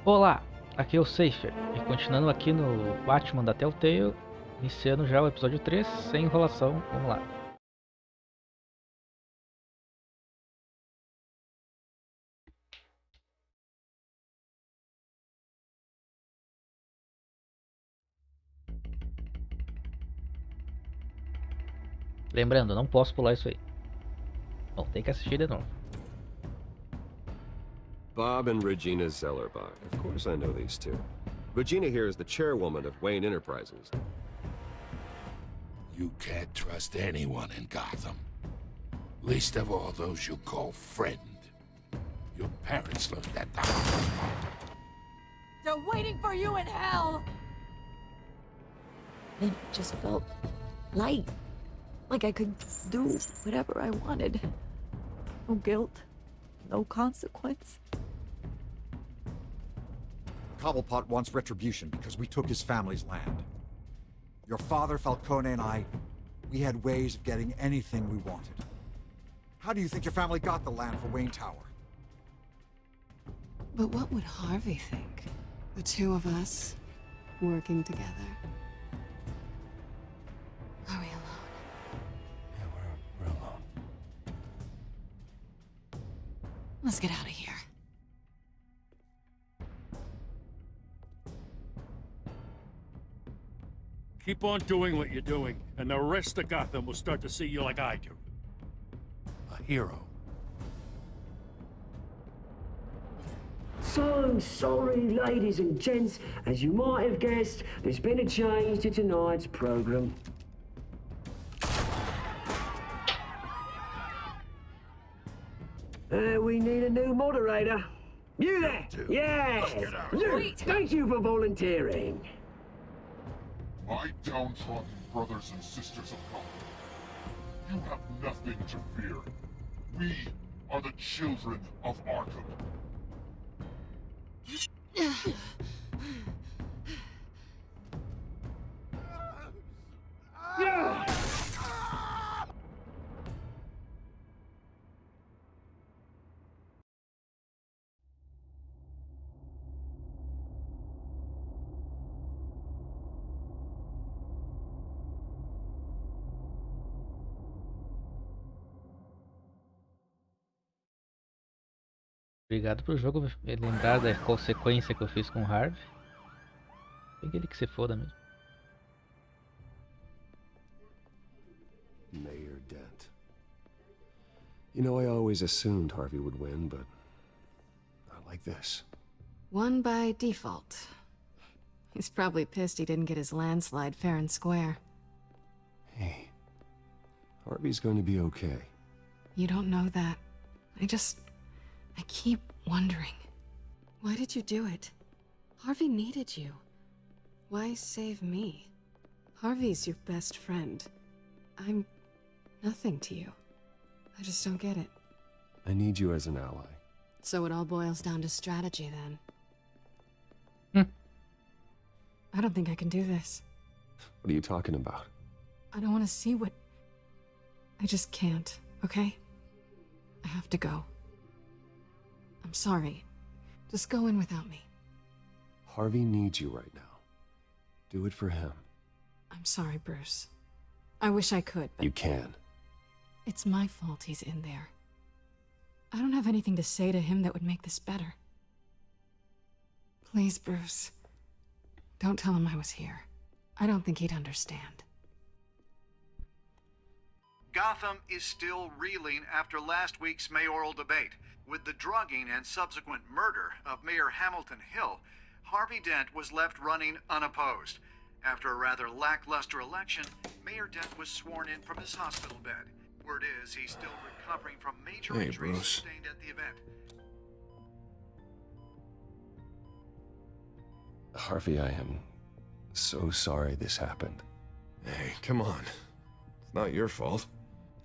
Olá, aqui é o Seifer, e continuando aqui no Batman da Telltale, iniciando já o episódio 3, sem enrolação, vamos lá. Lembrando, não posso pular isso aí. Bom, tem que assistir de novo. Bob and Regina Zellerbach. Of course I know these two. Regina here is the chairwoman of Wayne Enterprises. You can't trust anyone in Gotham. Least of all those you call friend. Your parents learned that the hard way. They're waiting for you in hell! It just felt light. Like I could do whatever I wanted. No guilt, no consequence. Cobblepot wants retribution because we took his family's land. Your father, Falcone, and I, we had ways of getting anything we wanted. How do you think your family got the land for Wayne Tower? But what would Harvey think? The two of us, working together. Are we alone? Yeah, we're alone. Let's get out of here. Keep on doing what you're doing, and the rest of Gotham will start to see you like I do. A hero. So sorry, ladies and gents. As you might have guessed, there's been a change to tonight's program. We need a new moderator. You there? Yeah! Wait. Thank you for volunteering. My downtrodden brothers and sisters of Gotham, you have nothing to fear. We are the children of Arkham. Obrigado pro jogo me lembrar da consequência que eu fiz com o Harvey. Peguei ele que se foda mesmo. Mayor Dent. You know, I always assumed Harvey would win, but not like this. Won by default. He's probably pissed he didn't get his landslide fair and square. Hey, Harvey's going to be okay. You don't know that. I keep wondering. Why did you do it? Harvey needed you. Why save me? Harvey's your best friend. I'm nothing to you. I just don't get it. I need you as an ally. So it all boils down to strategy then. I don't think I can do this. What are you talking about? I don't want to see what... I just can't, okay? I have to go. I'm sorry. Just go in without me. Harvey needs you right now. Do it for him. I'm sorry, Bruce. I wish I could, but... You can. It's my fault he's in there. I don't have anything to say to him that would make this better. Please, Bruce. Don't tell him I was here. I don't think he'd understand. Gotham is still reeling after last week's mayoral debate. With the drugging and subsequent murder of Mayor Hamilton Hill, Harvey Dent was left running unopposed. After a rather lackluster election, Mayor Dent was sworn in from his hospital bed. Word is he's still recovering from major injuries sustained at the event. Harvey, I am so sorry this happened. Hey, come on. It's not your fault.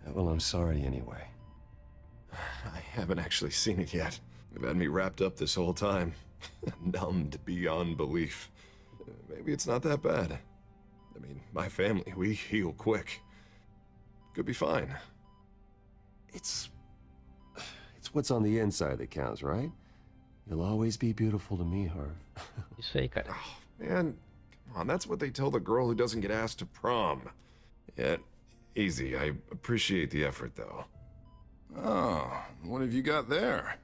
Well, I'm sorry anyway. I haven't actually seen it yet. They've had me wrapped up this whole time. Numbed beyond belief. Maybe it's not that bad. I mean, my family, we heal quick. Could be fine. It's what's on the inside that counts, right? You'll always be beautiful to me, Harv. Isso aí, cara. Oh, man, come on, that's what they tell the girl who doesn't get asked to prom. Yeah, easy. I appreciate the effort, though. Oh, what have you got there?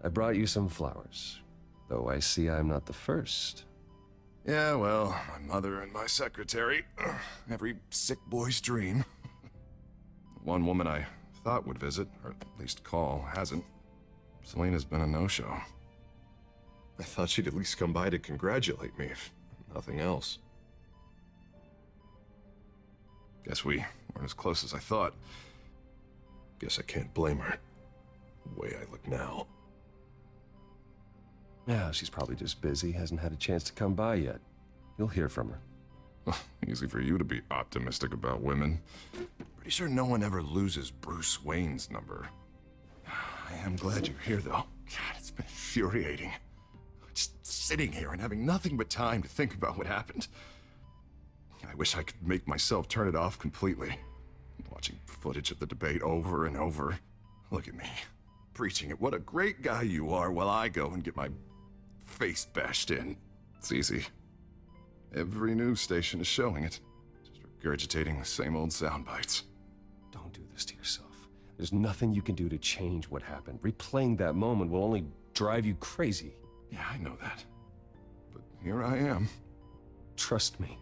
I brought you some flowers. Though I see I'm not the first. Yeah, well, my mother and my secretary. Every sick boy's dream. One woman I thought would visit, or at least call, hasn't. Selena's been a no-show. I thought she'd at least come by to congratulate me, if nothing else. Guess we weren't as close as I thought. Guess I can't blame her. The way I look now. Yeah, she's probably just busy, hasn't had a chance to come by yet. You'll hear from her. Easy for you to be optimistic about women. Pretty sure no one ever loses Bruce Wayne's number. I am glad you're here, though. God, it's been infuriating. Just sitting here and having nothing but time to think about what happened. I wish I could make myself turn it off completely. Watching footage of the debate over and over. Look at me, preaching at what a great guy you are while I go and get my face bashed in. It's easy. Every news station is showing it. Just regurgitating the same old sound bites. Don't do this to yourself. There's nothing you can do to change what happened. Replaying that moment will only drive you crazy. Yeah, I know that. But here I am. Trust me.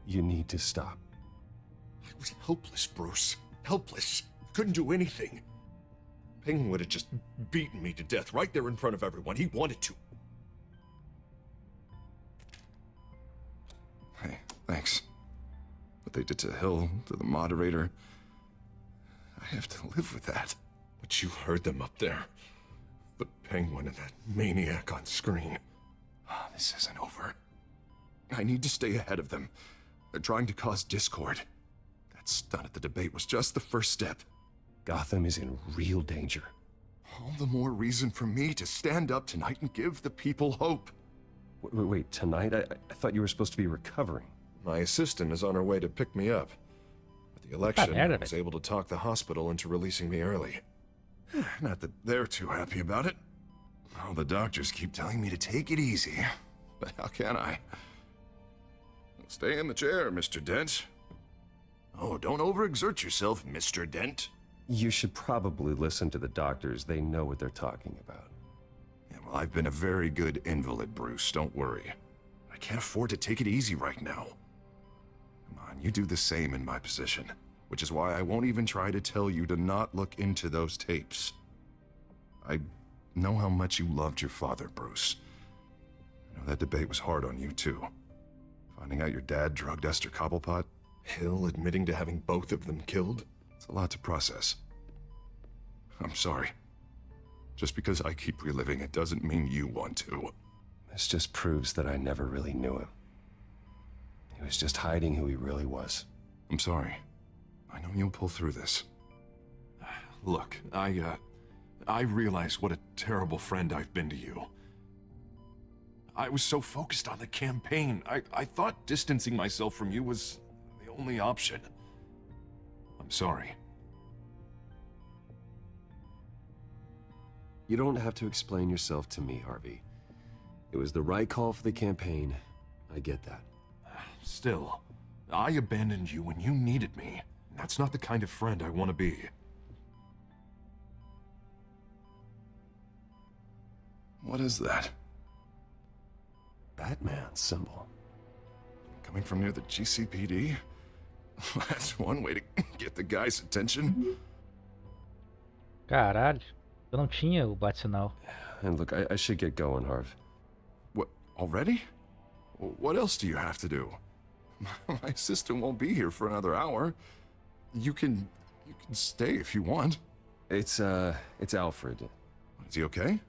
You need to stop. I was helpless, Bruce. Helpless. Couldn't do anything. Penguin would have just beaten me to death right there in front of everyone. He wanted to. Hey, thanks. What they did to Hill, to the moderator, I have to live with that. But you heard them up there. The Penguin and that maniac on screen. This isn't over. I need to stay ahead of them. They're trying to cause discord. That stunt at the debate was just the first step. Gotham is in real danger. All the more reason for me to stand up tonight and give the people hope. Wait, tonight? I thought you were supposed to be recovering. My assistant is on her way to pick me up. With the election, I was able to talk the hospital into releasing me early. Not that they're too happy about it. All the doctors keep telling me to take it easy. But how can I? Stay in the chair, Mr. Dent. Oh, don't overexert yourself, Mr. Dent. You should probably listen to the doctors. They know what they're talking about. Yeah, well, I've been a very good invalid, Bruce. Don't worry. I can't afford to take it easy right now. Come on, you do the same in my position. Which is why I won't even try to tell you to not look into those tapes. I know how much you loved your father, Bruce. I know that debate was hard on you, too. Finding out your dad drugged Esther Cobblepot, Hill admitting to having both of them killed. It's a lot to process. I'm sorry. Just because I keep reliving it doesn't mean you want to. This just proves that I never really knew him. He was just hiding who he really was. I'm sorry. I know you'll pull through this. Look, I realize what a terrible friend I've been to you. I was so focused on the campaign. I thought distancing myself from you was the only option. I'm sorry. You don't have to explain yourself to me, Harvey. It was the right call for the campaign. I get that. Still, I abandoned you when you needed me. That's not the kind of friend I want to be. What is that? Batman symbol. Coming from near the GCPD? That's one way to get the guy's attention. Caralho, eu não tinha o bate-sinal. And look, I should get going, Harv. What, already? What else do you have to do? My assistant won't be here for another hour. You can stay if you want. It's Alfred. Is he okay?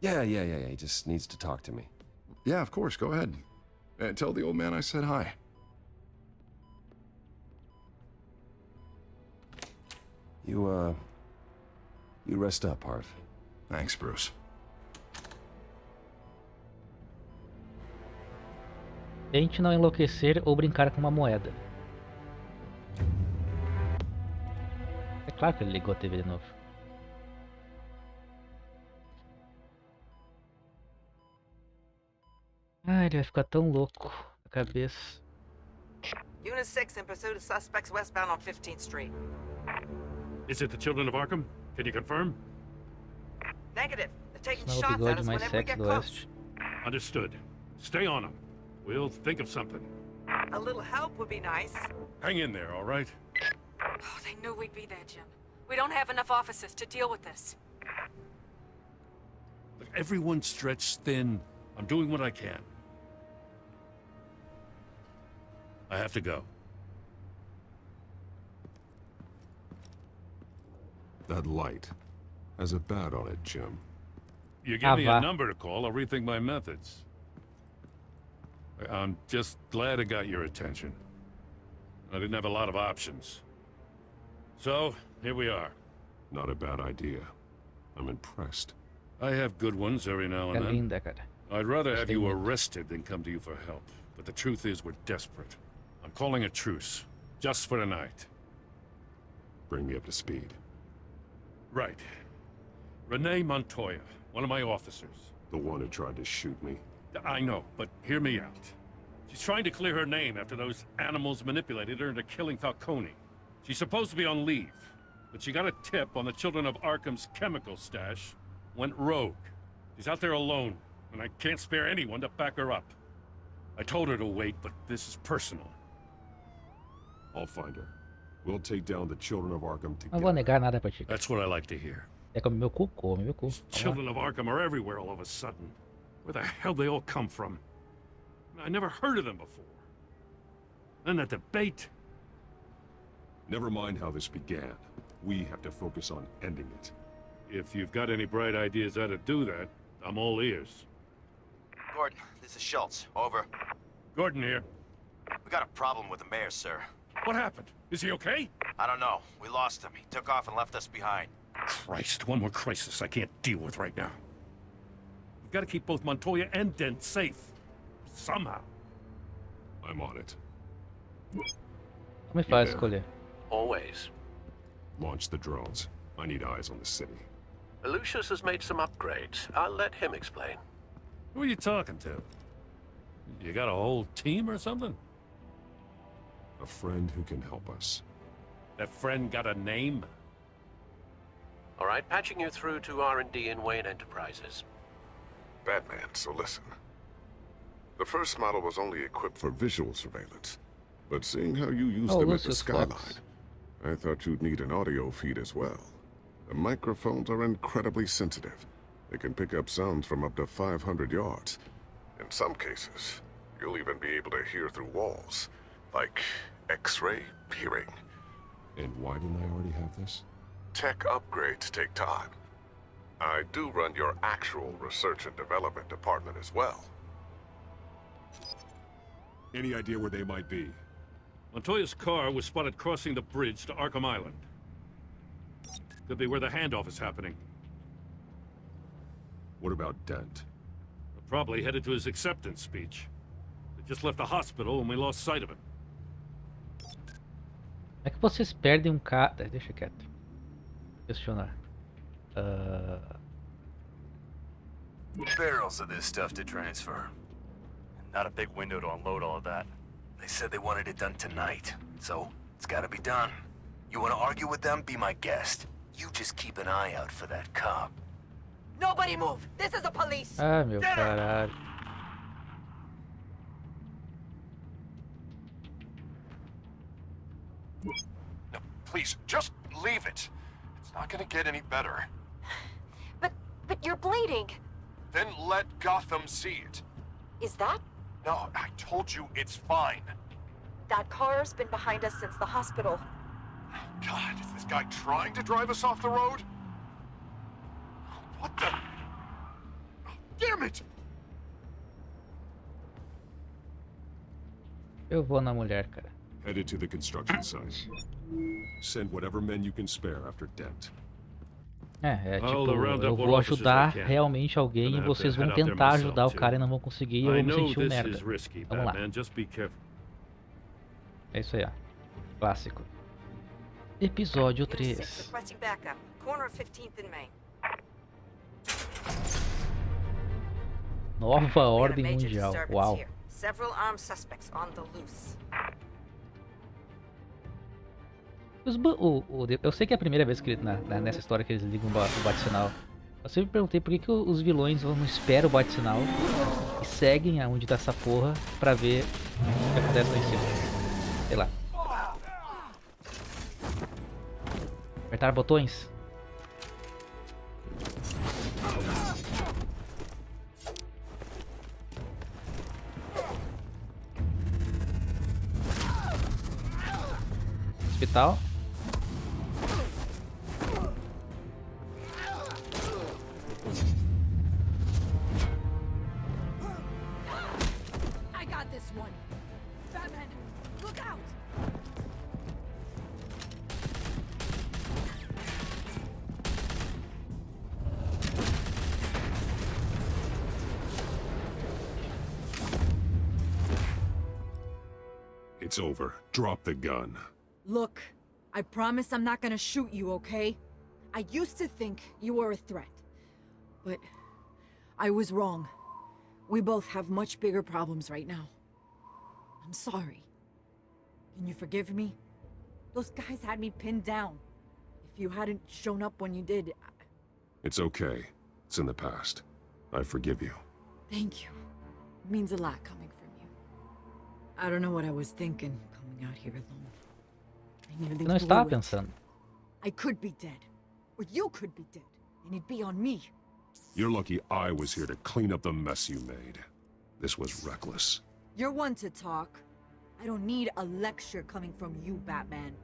Yeah, he just needs to talk to me. Yeah, of course, go ahead. Tell the old man I said hi. You rest up, Harv. Thanks, Bruce. Tente não enlouquecer ou brincar com uma moeda. É claro que ele ligou a TV de novo. Ah, ele vai ficar tão louco na cabeça. Unit 6 in pursuit of suspects westbound on 15th Street. Is it the children of Arkham? Can you confirm? Negative. They're taking Não é o shots at bigode us mais whenever we sexy get do close. oeste. Understood. Stay on them. We'll think of something. A little help would be nice. Hang in there, all right? Oh, they knew we'd be there, Jim. We don't have enough officers to deal with this. Look, everyone's stretched thin. I'm doing what I can. I have to go. That light has a bat on it, Jim. You give me vá. a number to call, I'll rethink my methods. I'm just glad it got your attention. I didn't have a lot of options. So, here we are. Not a bad idea. I'm impressed. I have good ones every now É and then. linda, cara. I'd rather have you Gostei muito. arrested than come to you for help. But the truth is, we're desperate. I'm calling a truce. Just for tonight. Bring me up to speed. Right. Renee Montoya, one of my officers. The one who tried to shoot me. I know, but hear me out. She's trying to clear her name after those animals manipulated her into killing Falcone. She's supposed to be on leave, but she got a tip on the children of Arkham's chemical stash, went rogue. She's out there alone, and I can't spare anyone to back her up. I told her to wait, but this is personal. I'll find her. We'll take down the children of Arkham Não vou together. negar nada pra ti. That's what I like to hear. É como meu cu, come meu cu. Vamos lá. Children of Arkham are everywhere all of a sudden. Where the hell they all come from? I never heard of them before. Then that debate. Never mind how this began. We have to focus on ending it. If you've got any bright ideas how to do that, I'm all ears. Gordon, this is Schultz. Over. Gordon here. We got a problem with the mayor, sir. What happened? Is he okay? I don't know. We lost him. He took off and left us behind. Christ, one more crisis I can't deal with right now. We've got to keep both Montoya and Dent safe. Somehow. I'm on it. Como é fácil escolher? Always. Launch the drones. I need eyes on the city. Lucius has made some upgrades. I'll let him explain. Who are you talking to? You got a whole team or something? A friend who can help us. That friend got a name? All right, patching you through to R&D in Wayne Enterprises. Batman, so listen. The first model was only equipped for visual surveillance. But seeing how you use them at the Lucius skyline, Fox. I thought you'd need an audio feed as well. The microphones are incredibly sensitive. They can pick up sounds from up to 500 yards. In some cases, you'll even be able to hear through walls, like X-ray hearing. And why didn't I already have this? Tech upgrades take time. I do run your actual research and development department as well. Any idea where they might be? Montoya's car was spotted crossing the bridge to Arkham Island. Could be where the handoff is happening. What about Dent? Probably headed to his acceptance speech. They just left the hospital and we lost sight of him. Como é que vocês perdem um cara... Deixa quieto. Questionar. Barrels of this stuff to transfer. Not a big window to unload all of that. They said they wanted it done tonight, so it's gotta be done. You wanna argue with them? Be my guest. You just keep an eye out for that cop. Nobody move! This is the police! Ah, meu caralho. No, please, just leave it. It's not gonna get any better. But you're bleeding. Then let Gotham see it. Is that? No, I told you it's fine. That car's been behind us since the hospital. God, is this guy trying to drive us off the road? What the? Oh, damn it! Eu vou na mulher, cara. Headed to the construction site. Send whatever men you can spare after Dent. É tipo, eu vou ajudar realmente alguém e vocês vão tentar ajudar o cara e não vão conseguir e eu vou me sentir um merda. Vamos lá. É isso aí, ó. Clássico. Episódio 3. Nova ordem mundial. Uau. Several armed suspects on the loose. Eu sei que é a primeira vez que nessa história que eles ligam o bate-sinal. Eu sempre perguntei por que os vilões não esperam o bate-sinal e seguem aonde tá essa porra pra ver o que acontece lá em cima. Sei lá. Apertar botões. Hospital. I got this one. Batman, look out! It's over. Drop the gun. Look, I promise I'm not gonna shoot you, okay? I used to think you were a threat, but I was wrong. We both have much bigger problems right now. I'm sorry. Can you forgive me? Those guys had me pinned down. If you hadn't shown up when you did, It's okay. It's in the past. I forgive you. Thank you. It means a lot coming from you. I don't know what I was thinking coming out here alone. I nearly Não blew estava it. pensando. I could be dead, or you could be dead, and it'd be on me. You're lucky I was here to clean up the mess you made. This was reckless. You're one to talk. I don't need a lecture coming from you, Batman.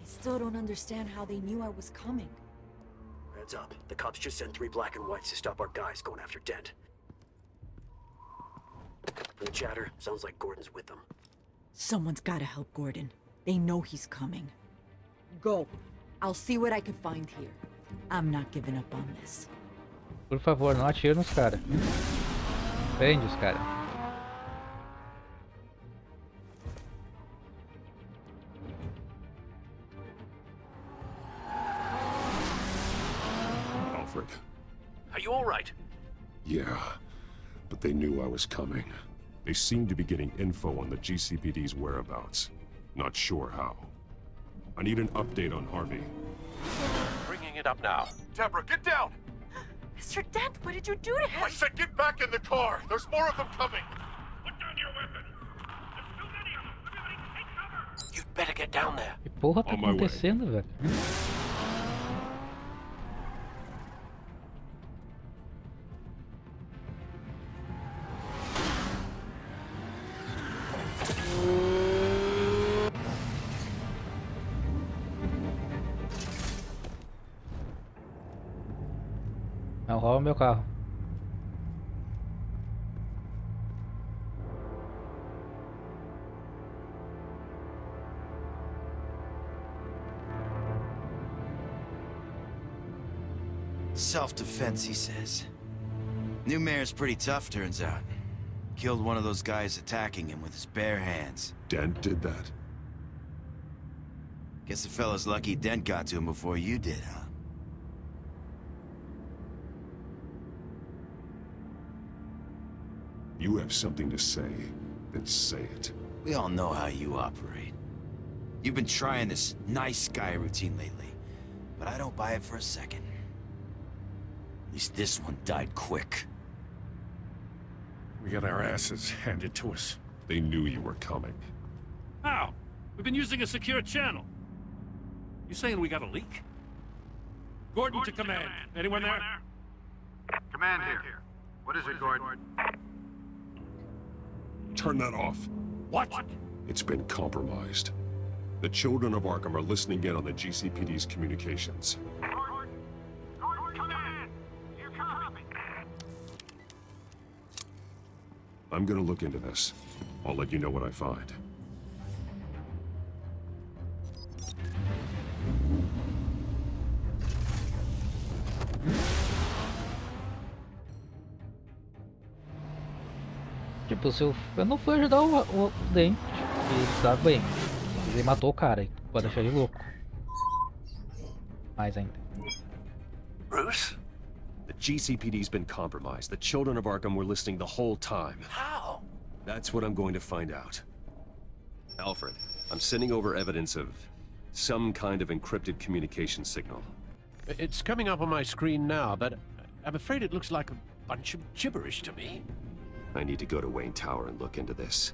I still don't understand how they knew I was coming. Heads up. The cops just sent 3 black and whites to stop our guys going after Dent. From the chatter, sounds like Gordon's with them. Someone's gotta help Gordon. They know he's coming. Go. I'll see what I can find here. I'm not giving up on this. Por favor, não atire nos caras. Prende os caras. Alfred. Are you all right? Yeah, but they knew I was coming. They seemed to be getting info on the GCPD's whereabouts. Not sure how. I need an update on Harvey. Bringing it up now. Deborah, get down! Mr. Dent, what did you do to him? I said get back in the car! There's more of them coming! Put down your weapon! There's too many of them! Everybody take cover! You'd better get down there. Que porra tá On my way. acontecendo, velho? Não rouba meu carro. Self-defense, he says. New mayor's pretty tough, turns out. Killed one of those guys attacking him with his bare hands. Dent did that? Guess the fella's lucky Dent got to him before you did, huh? You have something to say, then say it. We all know how you operate. You've been trying this nice guy routine lately, but I don't buy it for a second. At least this one died quick. We got our asses handed to us. They knew you were coming. How? We've been using a secure channel. You saying we got a leak? Gordon to command. Anyone there? Command here. What is it, Gordon? Turn that off. What? It's been compromised. The children of Arkham are listening in on the GCPD's communications. I'm gonna look into this. I'll let you know what I find. Tipo, se eu não fui ajudar o Dente, ele tá bem. Ele matou o cara, e pode deixar ele louco. Mais ainda. Bruce? The GCPD's been compromised. The children of Arkham were listening the whole time. How? That's what I'm going to find out. Alfred, I'm sending over evidence of some kind of encrypted communication signal. It's coming up on my screen now, but I'm afraid it looks like a bunch of gibberish to me. I need to go to Wayne Tower and look into this.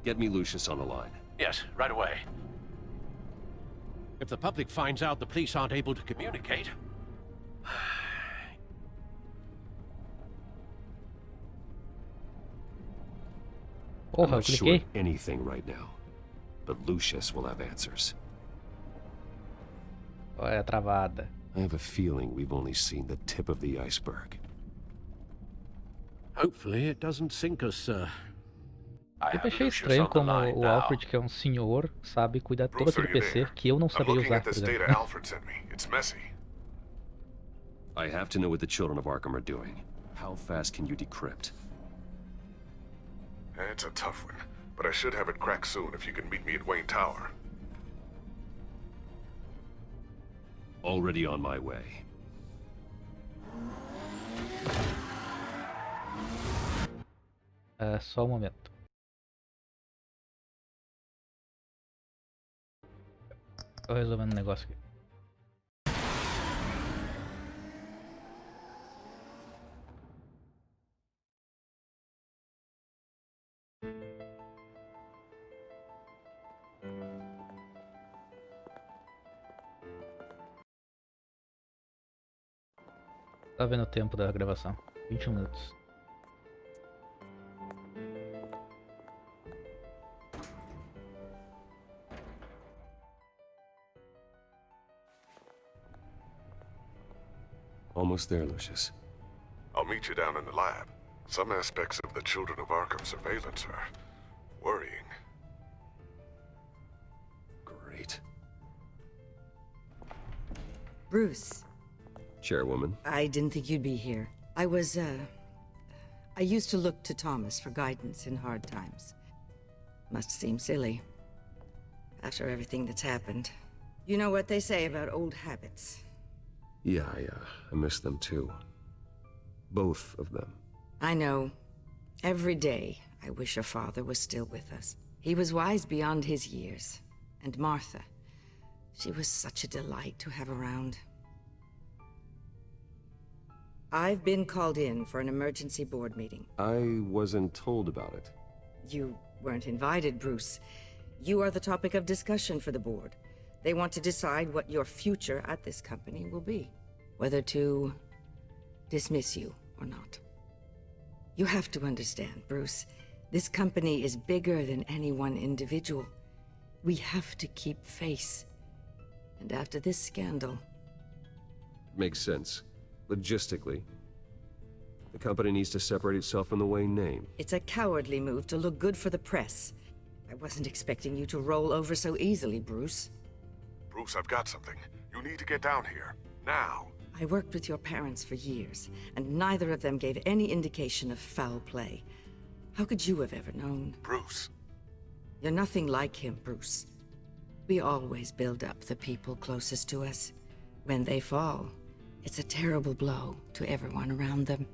Get me Lucius on the line. Yes, right away. If the public finds out the police aren't able to communicate... I'm not sure of anything right now, but Lucius will have answers. Olha a travada. I have a feeling we've only seen the tip of the iceberg. Hopefully it doesn't sink us, sir. Eu achei estranho como o Alfred, que é um senhor, sabe cuidar todo aquele PC que eu não sabia usar, por exemplo. I have to know what the children of Arkham are doing. How fast can you decrypt? It's a tough one, but I should have it cracked soon if you can meet me at Wayne Tower. Already on my way. Só um momento. Tô resolvendo um negócio aqui. Tá vendo o tempo da gravação? 21 minutos. Almost there, Lucius. I'll meet you down in the lab. Some aspects of the Children of Arkham surveillance are worrying. Great. Bruce. Chairwoman. I didn't think you'd be here. I used to look to Thomas for guidance in hard times. Must seem silly. After everything that's happened. You know what they say about old habits. Yeah, I miss them too. Both of them. I know. Every day, I wish your father was still with us. He was wise beyond his years. And Martha. She was such a delight to have around. I've been called in for an emergency board meeting. I wasn't told about it. You weren't invited, Bruce. You are the topic of discussion for the board. They want to decide what your future at this company will be. Whether to dismiss you or not. You have to understand, Bruce. This company is bigger than any one individual. We have to keep face. And after this scandal... Makes sense. Logistically. The company needs to separate itself from the Wayne name. It's a cowardly move to look good for the press. I wasn't expecting you to roll over so easily, Bruce. Bruce, I've got something. You need to get down here. Now. I worked with your parents for years, and neither of them gave any indication of foul play. How could you have ever known? Bruce. You're nothing like him, Bruce. We always build up the people closest to us. When they fall, it's a terrible blow to everyone around them.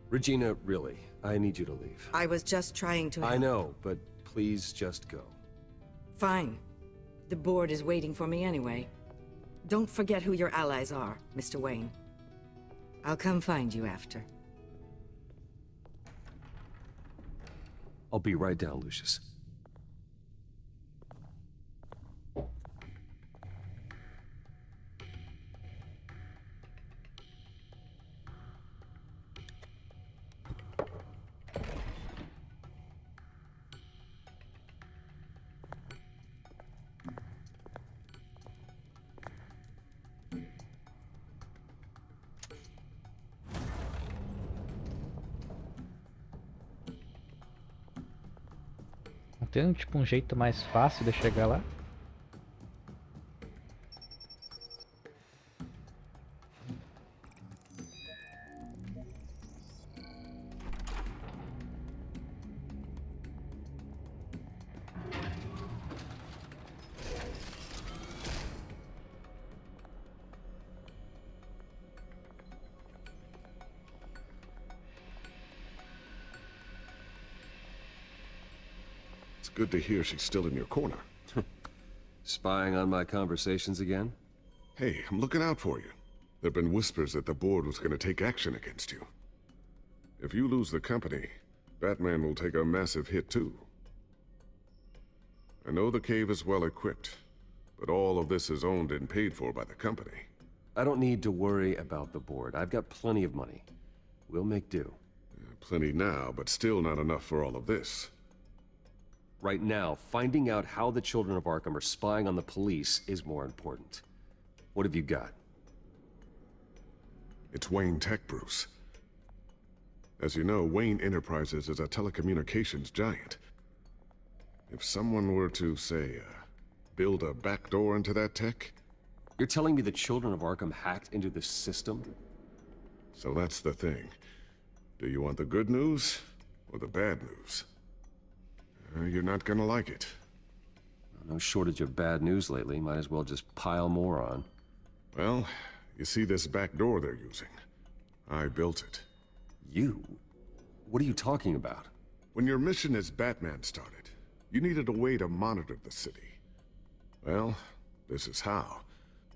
Regina, really, I need you to leave. I was just trying to help. I know, but please just go. Fine. The board is waiting for me anyway. Don't forget who your allies are, Mr. Wayne. I'll come find you after. I'll be right down, Lucius. Tem tipo um jeito mais fácil de chegar lá? It's good to hear she's still in your corner. Spying on my conversations again? Hey, I'm looking out for you. There have been whispers that the board was going to take action against you. If you lose the company, Batman will take a massive hit too. I know the cave is well equipped, but all of this is owned and paid for by the company. I don't need to worry about the board. I've got plenty of money. We'll make do. Plenty now, but still not enough for all of this. Right now, finding out how the children of Arkham are spying on the police is more important. What have you got? It's Wayne Tech, Bruce. As you know, Wayne Enterprises is a telecommunications giant. If someone were to, say, build a backdoor into that tech... You're telling me the children of Arkham hacked into this system? So that's the thing. Do you want the good news or the bad news? You're not gonna like it. No shortage of bad news lately. Might as well just pile more on. Well, you see this back door they're using? I built it. You? What are you talking about? When your mission as Batman started, you needed a way to monitor the city. Well, this is how.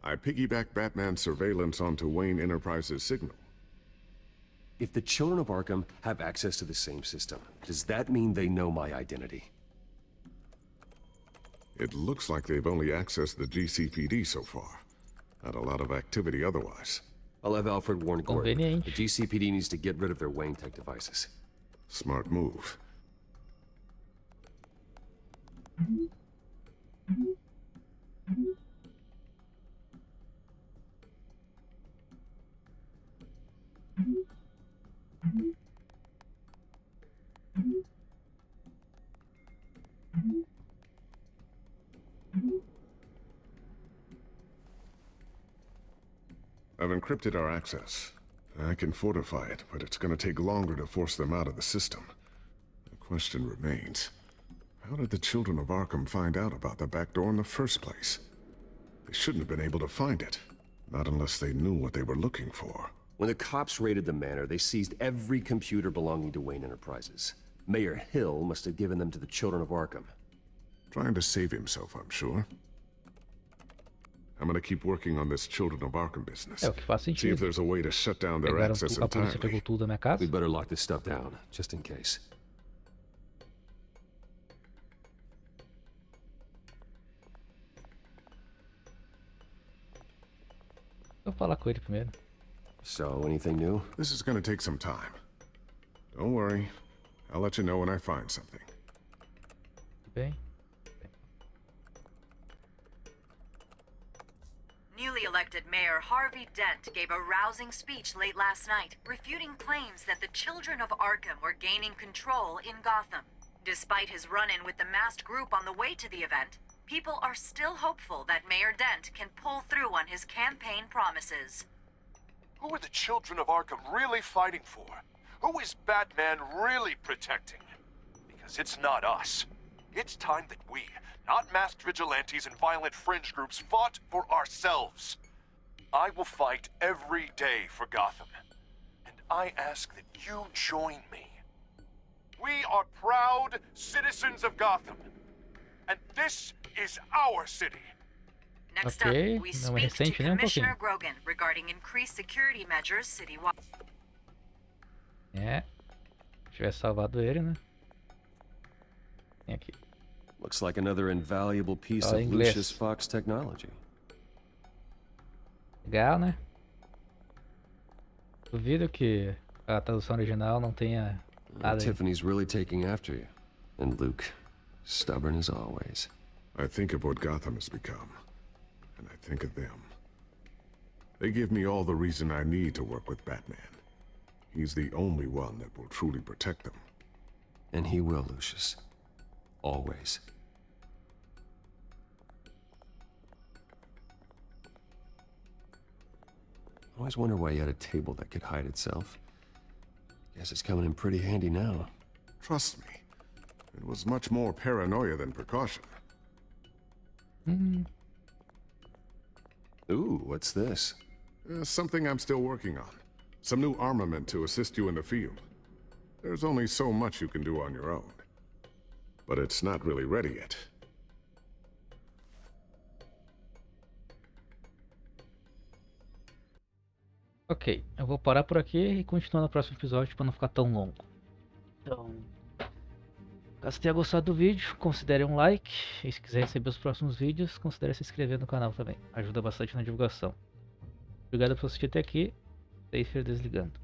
I piggybacked Batman's surveillance onto Wayne Enterprises' signal. If the children of Arkham have access to the same system, does that mean they know my identity? It looks like they've only accessed the GCPD so far. Not a lot of activity otherwise. I'll have Alfred warn Gordon. The GCPD needs to get rid of their Wayne Tech devices. Smart move. I've encrypted our access. I can fortify it, but it's gonna take longer to force them out of the system. The question remains, how did the children of Arkham find out about the back door in the first place? They shouldn't have been able to find it. Not unless they knew what they were looking for. When the cops raided the manor, they seized every computer belonging to Wayne Enterprises. Mayor Hill must have given them to the children of Arkham. Trying to save himself, I'm sure. I'm gonna keep working on this Children of Arkham business. É o que faz See sentido. if there's a way to shut down their access A polícia pegou entirely. tudo da minha casa. We better lock this stuff down, just in case. Vou falar com ele primeiro. So, anything new? This is gonna take some time. Don't worry. I'll let you know when I find something. Bem. Newly elected Mayor Harvey Dent gave a rousing speech late last night, refuting claims that the children of Arkham were gaining control in Gotham. Despite his run-in with the masked group on the way to the event, people are still hopeful that Mayor Dent can pull through on his campaign promises. Who are the children of Arkham really fighting for? Who is Batman really protecting? Because it's not us. It's time that we, not masked vigilantes and violent fringe groups, fought for ourselves. I will fight every day for Gotham. And I ask that you join me. We are proud citizens of Gotham. And this is our city. Next Ok, up, we não é speak to recente nem um Commissioner pouquinho. Grogan regarding increased security measures citywide. É. Se tivesse salvado ele, né? Tem aqui. Looks like another invaluable piece Fala of inglês. Lucius Fox technology. Legal, né? Duvido que a tradução original não tenha nada aí. Tiffany's really taking after you. And Luke, stubborn as always. I think of what Gotham has become, and I think of them. They give me all the reason I need to work with Batman. He's the only one that will truly protect them. And he will, Lucius. Always. I always wonder why you had a table that could hide itself. Guess it's coming in pretty handy now. Trust me, it was much more paranoia than precaution. Ooh, what's this? Something I'm still working on. Some new armament to assist you in the field. There's only so much you can do on your own. but it's not really ready yet. Ok, eu vou parar por aqui e continuar no próximo episódio para não ficar tão longo. Então, caso tenha gostado do vídeo, considere um like. E se quiser receber os próximos vídeos, considere se inscrever no canal também. Ajuda bastante na divulgação. Obrigado por assistir até aqui. Seifer desligando.